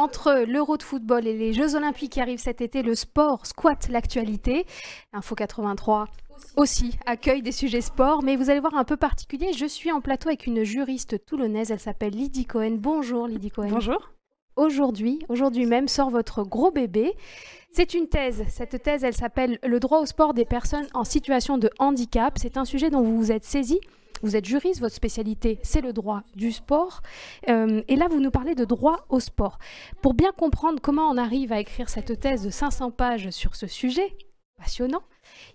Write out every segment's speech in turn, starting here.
Entre l'Euro de football et les Jeux Olympiques qui arrivent cet été, le sport squatte l'actualité. Info 83 aussi accueille des sujets sport, mais vous allez voir un peu particulier. Je suis en plateau avec une juriste toulonnaise, elle s'appelle Lydie Cohen. Bonjour Lydie Cohen. Bonjour. Aujourd'hui même sort votre gros bébé. C'est une thèse. Cette thèse, elle s'appelle « Le droit au sport des personnes en situation de handicap ». C'est un sujet dont vous vous êtes saisi. Vous êtes juriste, votre spécialité, c'est le droit du sport. Et là, vous nous parlez de droit au sport. Pour bien comprendre comment on arrive à écrire cette thèse de 500 pages sur ce sujet passionnant,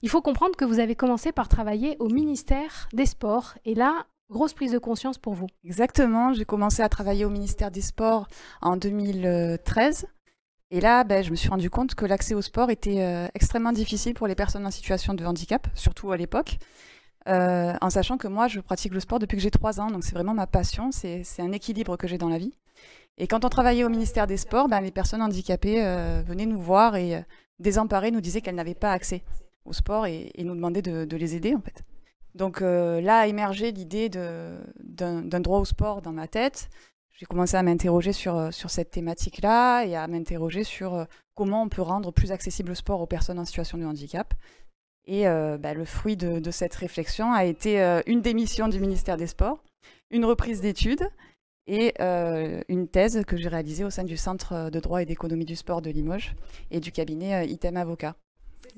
il faut comprendre que vous avez commencé par travailler au ministère des Sports. Et là, grosse prise de conscience pour vous. Exactement, j'ai commencé à travailler au ministère des Sports en 2013. Et là, je me suis rendu compte que l'accès au sport était extrêmement difficile pour les personnes en situation de handicap, surtout à l'époque. En sachant que moi, je pratique le sport depuis que j'ai 3 ans, donc c'est vraiment ma passion, c'est un équilibre que j'ai dans la vie. Et quand on travaillait au ministère des Sports, les personnes handicapées venaient nous voir et désemparées nous disaient qu'elles n'avaient pas accès au sport et nous demandaient de les aider en fait. Donc là a émergé l'idée d'un droit au sport dans ma tête. J'ai commencé à m'interroger sur cette thématique-là et à m'interroger sur comment on peut rendre plus accessible le sport aux personnes en situation de handicap. Et le fruit de cette réflexion a été une démission du ministère des Sports, une reprise d'études et une thèse que j'ai réalisée au sein du Centre de droit et d'économie du sport de Limoges et du cabinet Item Avocat.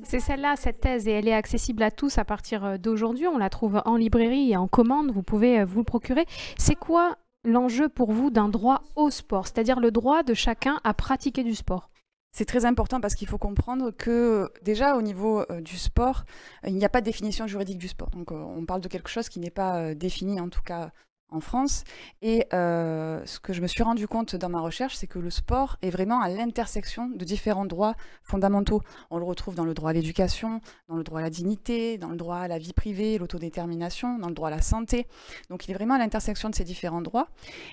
C'est celle-là, cette thèse, et elle est accessible à tous à partir d'aujourd'hui. On la trouve en librairie et en commande, vous pouvez vous le procurer. C'est quoi l'enjeu pour vous d'un droit au sport, c'est-à-dire le droit de chacun à pratiquer du sport? C'est très important parce qu'il faut comprendre que déjà au niveau du sport, il n'y a pas de définition juridique du sport. Donc on parle de quelque chose qui n'est pas défini en tout cas en France. Et ce que je me suis rendu compte dans ma recherche, c'est que le sport est vraiment à l'intersection de différents droits fondamentaux. On le retrouve dans le droit à l'éducation, dans le droit à la dignité, dans le droit à la vie privée, l'autodétermination, dans le droit à la santé. Donc il est vraiment à l'intersection de ces différents droits.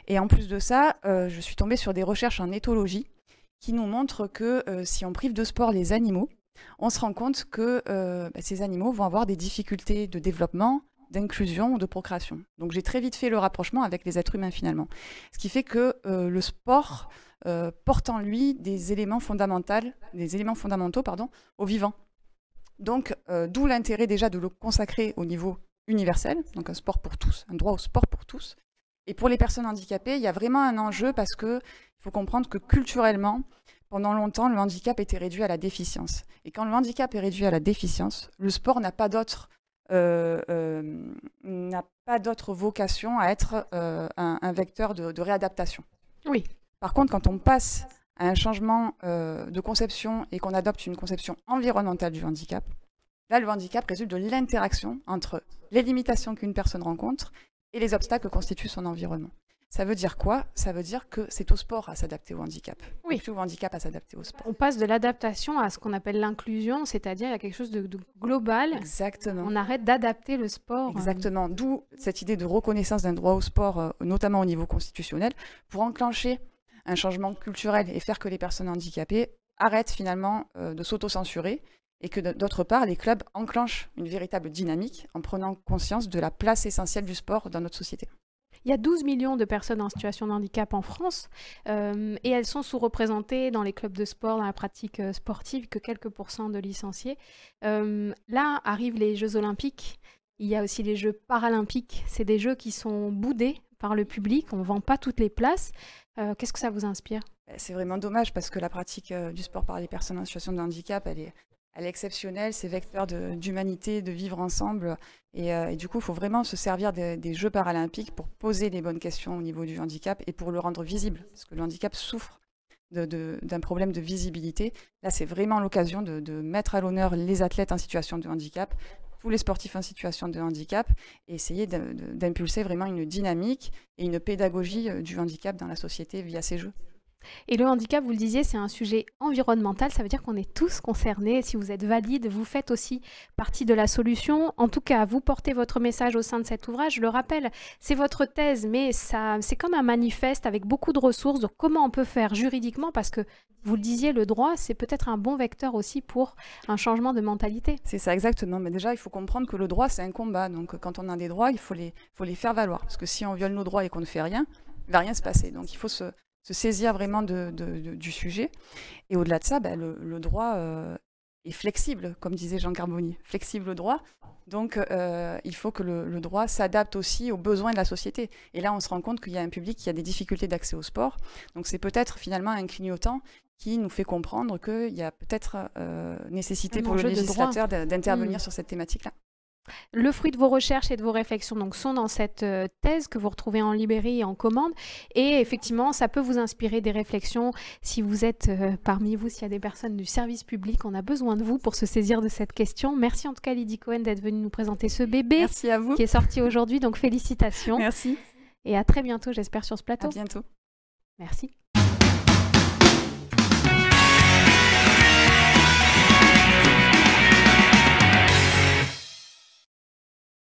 Et en plus de ça, je suis tombée sur des recherches en éthologie qui nous montrent que si on prive de sport les animaux, on se rend compte que ces animaux vont avoir des difficultés de développement, d'inclusion ou de procréation. Donc j'ai très vite fait le rapprochement avec les êtres humains finalement. Ce qui fait que le sport porte en lui des éléments fondamentaux aux vivants. Donc d'où l'intérêt déjà de le consacrer au niveau universel, donc un sport pour tous, un droit au sport pour tous. Et pour les personnes handicapées, il y a vraiment un enjeu parce qu'il faut comprendre que culturellement, pendant longtemps, le handicap était réduit à la déficience. Et quand le handicap est réduit à la déficience, le sport n'a pas d'autre vocation à être un vecteur de réadaptation. Oui. Par contre, quand on passe à un changement de conception et qu'on adopte une conception environnementale du handicap, là, le handicap résulte de l'interaction entre les limitations qu'une personne rencontre et les obstacles que constitue son environnement. Ça veut dire quoi? Ça veut dire que c'est au sport à s'adapter au handicap. Oui. Plus au handicap à s'adapter au sport. On passe de l'adaptation à ce qu'on appelle l'inclusion, c'est-à-dire il y a quelque chose de global. Exactement. On arrête d'adapter le sport. Exactement. D'où cette idée de reconnaissance d'un droit au sport, notamment au niveau constitutionnel, pour enclencher un changement culturel et faire que les personnes handicapées arrêtent finalement de s'auto-censurer et que d'autre part, les clubs enclenchent une véritable dynamique en prenant conscience de la place essentielle du sport dans notre société. Il y a 12 millions de personnes en situation de handicap en France et elles sont sous-représentées dans les clubs de sport, dans la pratique sportive, que quelques pourcents de licenciés. Là arrivent les Jeux Olympiques, il y a aussi les Jeux Paralympiques. C'est des jeux qui sont boudés par le public, on ne vend pas toutes les places. Qu'est-ce que ça vous inspire? C'est vraiment dommage parce que la pratique du sport par les personnes en situation de handicap, elle est exceptionnelle, c'est vecteur d'humanité, de vivre ensemble. Et du coup, il faut vraiment se servir des Jeux paralympiques pour poser les bonnes questions au niveau du handicap et pour le rendre visible. Parce que le handicap souffre d'un problème de visibilité. Là, c'est vraiment l'occasion de mettre à l'honneur les athlètes en situation de handicap, tous les sportifs en situation de handicap, et essayer d'impulser vraiment une dynamique et une pédagogie du handicap dans la société via ces Jeux. Et le handicap, vous le disiez, c'est un sujet environnemental, ça veut dire qu'on est tous concernés. Si vous êtes valide, vous faites aussi partie de la solution. En tout cas, vous portez votre message au sein de cet ouvrage. Je le rappelle, c'est votre thèse, mais c'est comme un manifeste avec beaucoup de ressources. Donc, comment on peut faire juridiquement? Parce que, vous le disiez, le droit, c'est peut-être un bon vecteur aussi pour un changement de mentalité. C'est ça, exactement. Mais déjà, il faut comprendre que le droit, c'est un combat. Donc, quand on a des droits, il faut les faire valoir. Parce que si on viole nos droits et qu'on ne fait rien, il ne va rien se passer. Donc, il faut se se saisir vraiment du sujet. Et au-delà de ça, le droit est flexible, comme disait Jean Carboni, flexible au droit. Donc, il faut que le droit s'adapte aussi aux besoins de la société. Et là, on se rend compte qu'il y a un public qui a des difficultés d'accès au sport. Donc, c'est peut-être finalement un clignotant qui nous fait comprendre qu'il y a peut-être nécessité pour le législateur d'intervenir sur cette thématique-là. Le fruit de vos recherches et de vos réflexions donc, sont dans cette thèse que vous retrouvez en librairie et en commande. Et effectivement, ça peut vous inspirer des réflexions. Si vous êtes parmi vous, s'il y a des personnes du service public, on a besoin de vous pour se saisir de cette question. Merci en tout cas Lydie Cohen d'être venue nous présenter ce bébé. Merci à vous. Qui est sorti aujourd'hui, donc félicitations. Merci. Et à très bientôt, j'espère, sur ce plateau. À bientôt. Merci.